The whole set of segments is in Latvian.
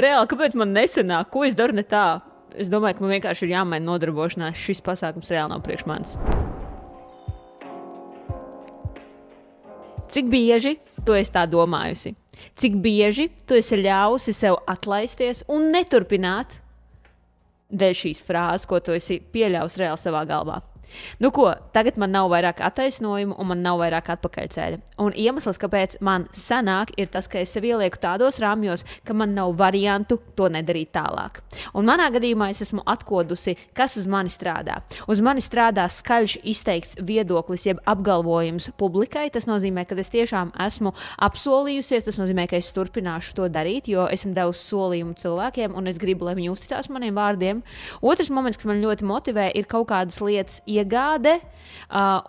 Reāli, kāpēc man nesanāk? Ko es daru ne tā? Es domāju, ka man vienkārši ir jāmaina nodarbošanās. Šis pasākums reāli nav priekš manis. Cik bieži tu esi tā domājusi? Cik bieži tu esi ļausi sev atlaisties un neturpināt dēļ šīs frāzes, ko tu esi pieļāvis reāli savā galvā? Nu ko, tagad man nav vairāk attaisnojumu un man nav vairāk atpakaļceļa. Un iemesls, kāpēc man sanāk, ir tas, ka es sev ielieku tādos rāmjos, ka man nav variantu to nedarīt tālāk. Un manā gadījumā es esmu atkodusi, kas uz mani strādā. Uz mani strādā skaļš izteikts viedoklis, jeb apgalvojums publikai. Tas nozīmē, ka es tiešām esmu apsolījusies, tas nozīmē, ka es turpināšu to darīt, jo esmu devusi solījumu cilvēkiem un es gribu, lai viņi uzticās maniem vārdiem. Otrs moments, kas man ļoti motivē, ir kaut kādas lietas iegāde,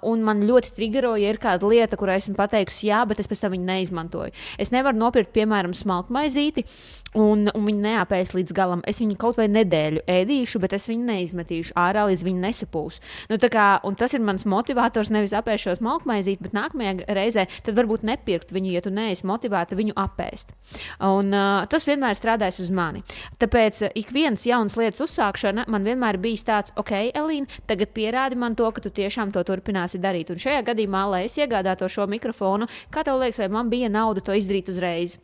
un man ļoti triggeroja, ja ir kāda lieta, kurā esmu pateikusi jā, bet es pēc tam viņu neizmantoju. Es nevaru nopirkt, piemēram, smalkmaizīti, un viņu neapēs līdz galam. Es viņu kaut vai nedēļu ēdīšu, bet es viņu neizmetīšu ārā, līdz viņa nesapūs. Nu, un tas ir mans motivators, nevis apēst šo smalkmaizīti, bet nākamajā reizē tad varbūt nepirkt viņu, ja tu neesi motivēta viņu apēst. Un tas vienmēr strādājas uz mani. Tāpēc ik viens jaunas lietas uzsākšana man vienmēr bijis tāds, ok, Elīna, tagad pierādi man to, ka tu tiešām to turpināsi darīt. Un šajā gadījumā, lai es iegādātu šo mikrofonu, kā tev liekas, vai man bija nauda to izdarīt uzreiz?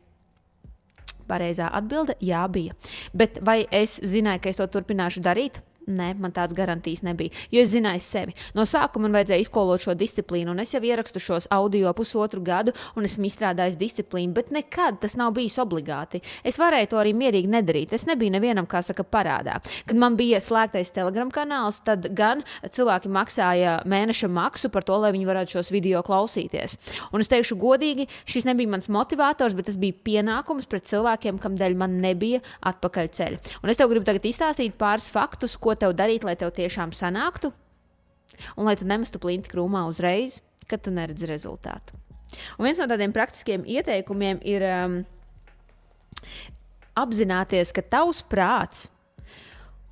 Pareizā atbilde - jā, bija. Bet vai es zināju, ka es to turpināšu darīt? Nē, man tāds garantijas nebija, jo es zināju sevi. No sākuma man vajadzēja izkolot šo disciplīnu, un es jau ierakstu šos audio 1,5 gadu, un esmu izstrādājis disciplīnu, bet nekad tas nav bijis obligāti. Es varēju to arī mierīgi nedarīt. Es nebiju nevienam, kā saka, parādā. Kad man bija slēgtais Telegram kanāls, tad gan cilvēki maksāja mēneša maksu par to, lai viņi varētu šos video klausīties. Un es teikšu godīgi, šis nebija mans motivators, bet tas bija pienākums pret cilvēkiem, kam dēļ man nebija atpakaļceļa. Un es tev gribu tagad izstāstīt pāris faktus, ko tev darīt, lai tev tiešām sanāktu, un lai tu nemestu plinti krūmā uzreiz, kad tu neredzi rezultātu. Un viens no tādiem praktiskiem ieteikumiem ir apzināties, ka tavs prāts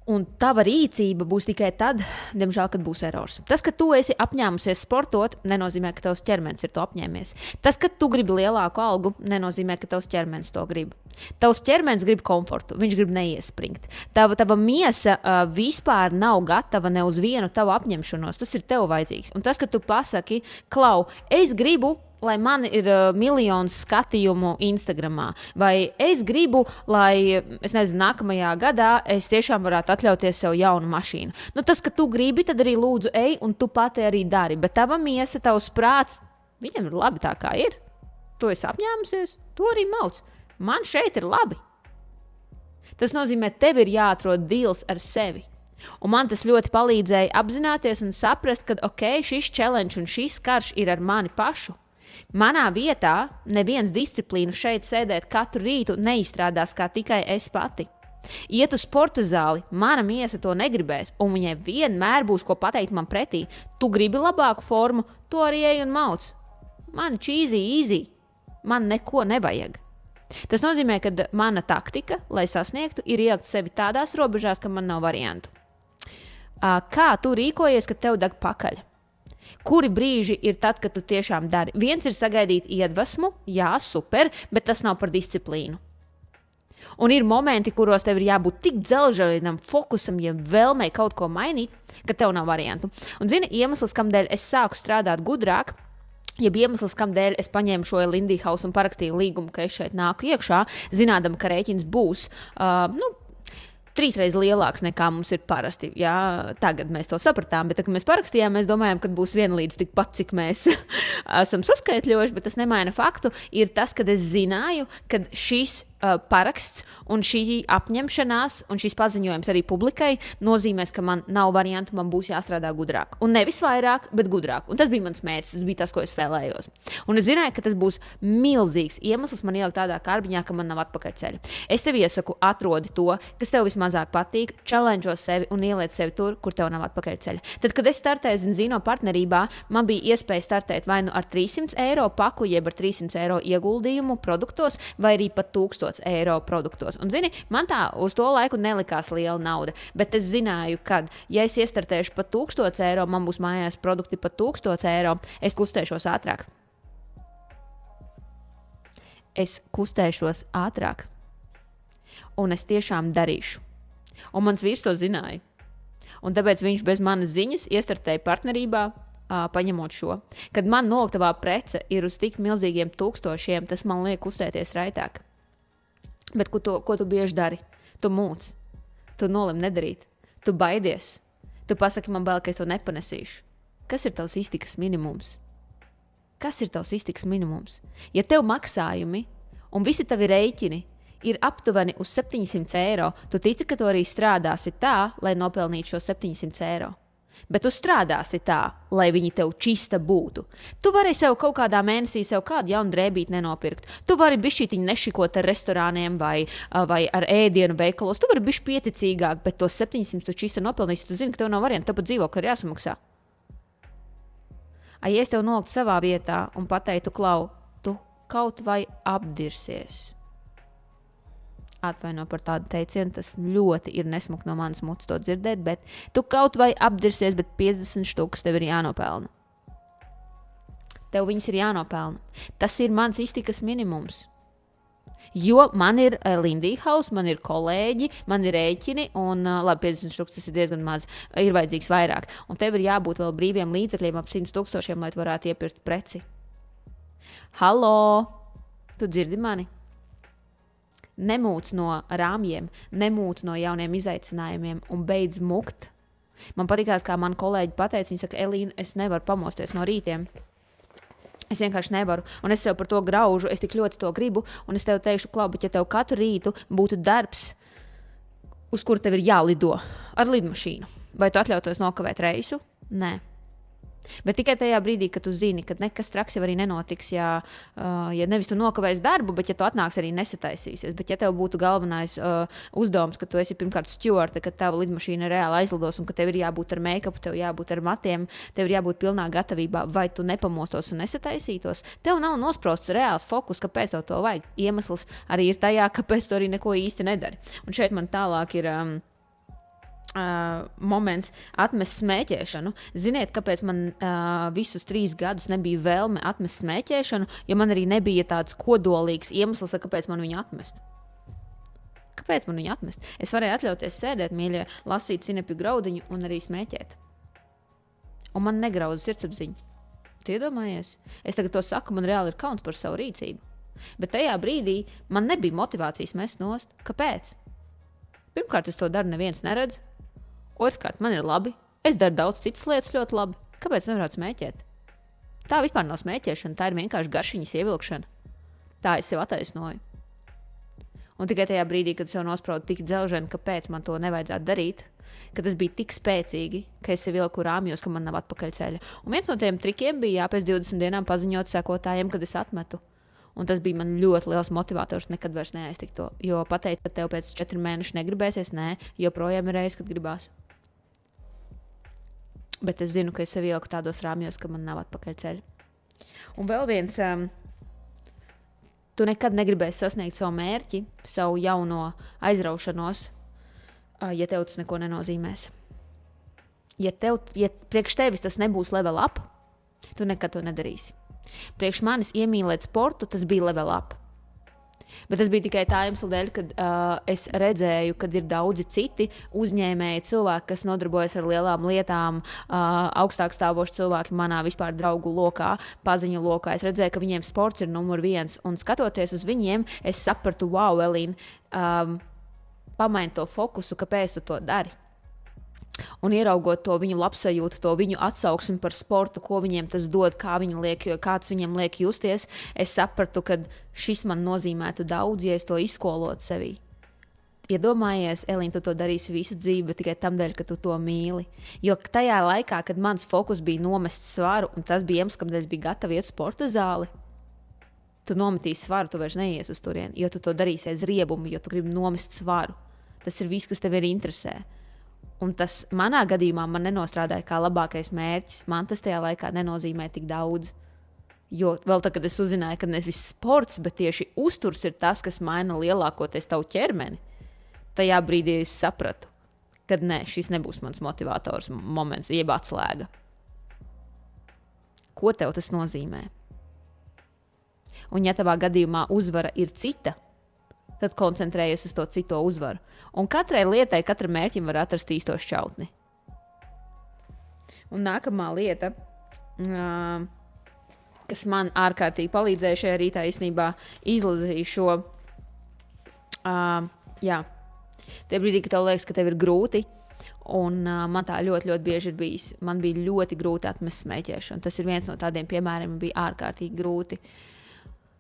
un tava rīcība būs tikai tad, diemžēl, kad būs erors. Tas, ka tu esi apņēmusies sportot, nenozīmē, ka tavs ķermenis ir to apņēmies. Tas, ka tu gribi lielāku algu, nenozīmē, ka tavs ķermenis to grib. Tavs ķermenis grib komfortu, viņš grib neiespringt. Tava miesa vispār nav gatava ne uz vienu tavu apņemšanos. Tas ir tev vajadzīgs. Un tas, ka tu pasaki, Klau, es gribu, lai man ir miljons skatījumu Instagramā, vai es gribu, lai, es nezinu, nākamajā gadā es tiešām varētu atļauties sev jaunu mašīnu. Nu, tas, ka tu gribi, tad arī lūdzu ej, un tu pati arī dari. Bet tava miesa, tavs prāts, viņam ir labi tā, kā ir. Tu esi apņēmusies, to arī mauc. Man šeit ir labi. Tas nozīmē, tev ir jāatrod deals ar sevi. Un man tas ļoti palīdzēja apzināties un saprast, ka ok, šis challenge un šis karš ir ar mani pašu. Manā vietā neviens disciplīnu šeit sēdēt katru rītu neizstrādās kā tikai es pati. Iet uz sporta zāli, mana miesa to negribēs, un viņai vienmēr būs ko pateikt man pretī. Tu gribi labāku formu, to arī ej un mauc. Man cheesy, easy, man neko nevajag. Tas nozīmē, ka mana taktika, lai sasniegtu, ir ielikt sevi tādās robežās, ka man nav variantu. Kā tu rīkojies, kad tev deg pakaļ? Kuri brīži ir tad, kad tu tiešām dari? Viens ir sagaidīt iedvesmu, jā, super, bet tas nav par disciplīnu. Un ir momenti, kuros tev ir jābūt tik dzelžainam fokusam, ja vēlmei kaut ko mainīt, ka tev nav variantu. Un zini, iemesls, kamdēļ es sāku strādāt gudrāk, jeb iemesls, kamdēļ es paņēmu šo Lindy House un parakstīju līgumu, ka es šeit nāku iekšā, zinādam, ka rēķins būs, 3 reizes lielāks nekā mums ir parasti. Jā, tagad mēs to sapratām, bet, kad mēs parakstījām, mēs domājām, ka būs vienlīdz tikpat, cik mēs esam saskaitļojuši, bet tas nemaina faktu. Ir tas, kad es zināju, ka šis paraksts un šī apņemšanās un šis paziņojums arī publikai nozīmēs, ka man nav variantu, man būs jāstrādā gudrāk. Un nevis vairāk, bet gudrāk. Un tas bija mans mērķis, tas bija tas, ko es vēlējos. Un es zināju, ka tas būs milzīgs iemesls man ielikt tādā kārbiņā, ka man nav atpakaļceļa. Es tev iesaku, atrodi to, kas tev vismazāk patīk, challenge'o sevi un ieliec sevi tur, kur tev nav atpakaļceļa. Tad, kad es startēju Zino partnerībā, man bija iespēja startēt vai nu ar 300 eiro paku, jeb ar 300 eiro ieguldījumu produktos, vai arī pat 1000 eiro produktos. Un, zini, man tā uz to laiku nelikās liela nauda, bet es zināju, ka, ja es iestartēšu pat 1000 eiro, man būs mājās produkti pat 1000 eiro, es kustēšos ātrāk. Un es tiešām darīšu. Un mans vīrs to zināja. Un tāpēc viņš bez manas ziņas iestartēja partnerībā, paņemot šo. Kad man noliktavā prece ir uz tik milzīgiem tūkstošiem, tas man liek uztēties raitāk. Bet ko tu bieži dari? Tu mūc. Tu nolim nedarīt. Tu baidies. Tu pasaki man bail, ka es to nepanesīšu. Kas ir tavs iztikas minimums? Kas ir tavs iztikas minimums? Ja tev maksājumi un visi tavi rēķini ir aptuveni uz 700 eiro, tu tici, ka tu arī strādāsi tā, lai nopelnītu šo 700 eiro. Bet tu strādāsi tā, lai viņi tev čista būtu. Tu vari sev kaut kādā mēnesī kādu jaunu drēbīti nenopirkt. Tu vari bišķītiņu nešikot ar restorāniem vai ar ēdienu veikalos. Tu vari bišķi pieticīgāk, bet tos 700 tu čista nopelnīsi. Tu zini, ka tev nav variantu, tev pat dzīvokli ir jāsamaksā. Ja es tev noliktu savā vietā un pateiktu, Klau, tu kaut vai apdirsies. Atvaino par tādu teicienu, tas ļoti ir nesmuki no manas mutes to dzirdēt, bet tu kaut vai apdirsies, bet 50 štukas tev ir jānopelna. Tev viņas ir jānopelna. Tas ir mans iztikas minimums. Jo man ir Lindija House, man ir kolēģi, man ir rēķini, un labi, 50 štukas tas ir diezgan maz, ir vajadzīgs vairāk. Un tev ir jābūt vēl brīviem līdzekļiem ap 100 000, lai tu varētu iepirkt preci. Halo! Tu dzirdi mani? Nemūc no rāmjiem, nemūc no jauniem izaicinājumiem un beidz mukt. Man patīkās, kā man kolēģi pateica, viņi saka, Elīna, es nevaru pamosties no rītiem. Es vienkārši nevaru, un es sev par to graužu, es tik ļoti to gribu, un es tev teikšu, Klau, bet ja tev katru rītu būtu darbs, uz kur tev ir jālido ar lidmašīnu, vai tu atļautos nokavēt reisu? Nē. Bet tikai tajā brīdī, kad tu zini, ka nekas traks jau arī nenotiks, ja nevis tu nokavēsi darbu, bet ja tu atnāks arī nesataisīsies. Bet ja tev būtu galvenais uzdevums, ka tu esi pirmkārt stjuarte, ka tava lidmašīna reāli aizlidos un ka tev ir jābūt ar make-upu, tev jābūt ar matiem, tev ir jābūt pilnā gatavībā, vai tu nepamostos un nesataisītos, tev nav nosprosts reāls fokus, kāpēc tev to vajag. Iemesls arī ir tajā, kāpēc tu arī neko īsti nedari. Un šeit man tālāk ir... moments atmest smēķēšanu. Ziniet, kāpēc man visus 3 gadus nebija vēlme atmest smēķēšanu, jo man arī nebija tāds kodolīgs iemesls, kāpēc man viņu atmest. Kāpēc man viņu atmest? Es varēju atļauties sēdēt, mīļie, lasīt sinepju graudiņu un arī smēķēt. Un man negrauda sirdsapziņa. Tu iedomājies? Es tagad to saku, man reāli ir kauns par savu rīcību. Bet tajā brīdī man nebija motivācijas mest nost. Kāpēc? Pirmkārt, es to daru, neviens neredz. Otrkārt, man ir labi. Es daru daudz citas lietas ļoti labi. Kāpēc nevarētu smēķēt? Tā vispār nav smēķēšana, tā ir vienkārši garšiņas ievilkšana. Tā es sev attaisnoju. Un tikai tajā brīdī, kad sev nospraudu tik dzelženi, kāpēc man to nevajadzētu darīt, ka tas bija tik spēcīgi, ka es sev vilku rāmjos, ka man nav atpakaļceļa. Un viens no tiem trikiem bija pēc 20 dienām paziņot sekotājiem, kad es atmetu. Un tas bija man ļoti liels motivators nekad vairs neaiztikt to. Jo pateikt, ka tev pēc 4 mēnešu negribēsies, nē, joprojām ir reiz, kad gribās. Bet es zinu, ka es sev ieliku tādos rāmjos, ka man nav atpakaļceļa. Un vēl viens, tu nekad negribēsi sasniegt savu mērķi, savu jauno aizraušanos, ja tev tas neko nenozīmēs. Ja priekš tevis tas nebūs level up, tu nekad to nedarīsi. Priekš manis iemīlēt sportu, tas bija level up. Bet tas bija tikai tā iemesla dēļ, kad es redzēju, kad ir daudzi citi uzņēmēji cilvēki, kas nodarbojas ar lielām lietām, augstāk stāvoši cilvēki manā vispār draugu lokā, paziņu lokā. Es redzēju, ka viņiem sports ir numur 1, un skatoties uz viņiem, es sapratu, wow, Elīna, pamaini to fokusu, kāpēc tu to dari. Un ieraugot to viņu labsajūtu, to viņu atsauksmi par sportu, ko viņiem tas dod, kāds viņiem liek justies, es sapratu, ka šis man nozīmētu daudz, ja es to izskolotu sevī. Iedomājies, Elīna, tu to darīsi visu dzīvi, bet tikai tam dēļ, ka tu to mīli. Jo tajā laikā, kad mans fokus bija nomest svaru, un tas bija iemesls, kāpēc es biju gatava iet sporta zāli, tu nometīsi svaru, tu vairs neies uz turieni, jo tu to darīsi aiz riebumu, jo tu gribi nomest svaru. Tas ir viss, kas tev ir interesē. Un tas manā gadījumā man nenostrādāja kā labākais mērķis. Man tas tajā laikā nenozīmē tik daudz. Jo vēl tad, kad es uzzināju, ka nevis sports, bet tieši uzturs ir tas, kas maina lielākoties tavu ķermeni, tajā brīdī es sapratu, ka nē, šis nebūs mans motivators moments, jeb atslēga. Ko tev tas nozīmē? Un ja tavā gadījumā uzvara ir cita, tad koncentrējies uz to cito uzvaru. Un katrai lietai, katram mērķim var atrast īsto šķautni. Un nākamā lieta, kas man ārkārtīgi palīdzēja šajā rītā, īstenībā izlasīju šo, tie brīdī, ka tev liekas, ka tev ir grūti, un man tā ļoti, ļoti bieži ir bijis. Man bija ļoti grūti atmest smēķēšanu. Tas ir viens no tādiem piemēriem, man bija ārkārtīgi grūti.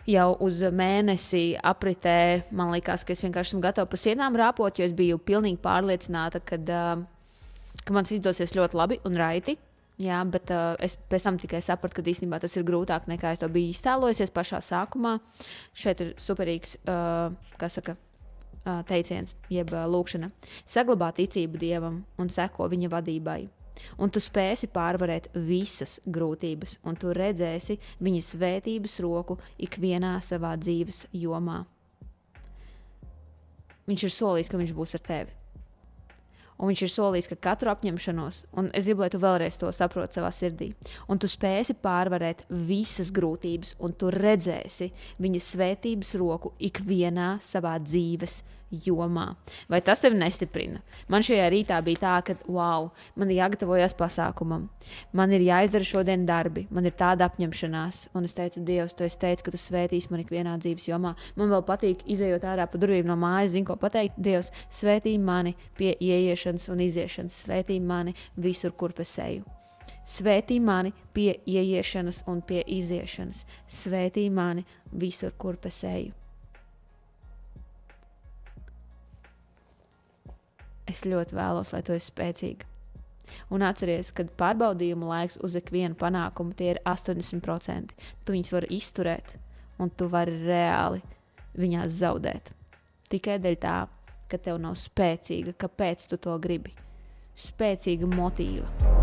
Jau uz mēnesi apritē, man liekas, ka es vienkārši esmu gatava pa sienām rāpot, jo es biju pilnīgi pārliecināta, ka man izdosies ļoti labi un raiti. Jā, bet es pēc tam tikai sapratu, ka īstenībā tas ir grūtāk nekā es to biju iztēlojusies pašā sākumā. Šeit ir superīgs, teiciens, jeb lūkšana. Saglabā ticību Dievam un seko viņa vadībai. Un tu spēsi pārvarēt visas grūtības, un tu redzēsi viņa svētības roku ikvienā savā dzīves jomā. Viņš ir solījis, ka viņš būs ar tevi. Un viņš ir solījis, ka katru apņemšanos, un es gribu, lai tu vēlreiz to saproti savā sirdī, un tu spēsi pārvarēt visas grūtības, un tu redzēsi viņa svētības roku ikvienā savā dzīves jomā. Vai tas tevi nestiprina? Man šajā rītā bija tā, ka, wow, man ir jāgatavojas pasākumam, man ir jāizdara šodien darbi, man ir tāda apņemšanās, un es teicu, Dievs, tu esi teicis, ka tu svētīsi man ikvienā dzīves jomā. Man vēl patīk, izejot ārā pa durvīm no mājas, zinu, ko pateikt, Dievs, svētī mani pie ieiešanas un iziešanas, svētī mani visur, kur es eju. Svētī mani pie ieiešanas un pie iziešanas, svētī mani visur, kur es eju. Es ļoti vēlos, lai tu esi spēcīga. Un atceries, kad pārbaudījumu laiks uz ikvienu panākumu tie ir 80%. Tu viņus vari izturēt, un tu vari reāli viņās zaudēt. Tikai dēļ tā, ka tev nav spēcīga, kāpēc tu to gribi. Spēcīga motīva.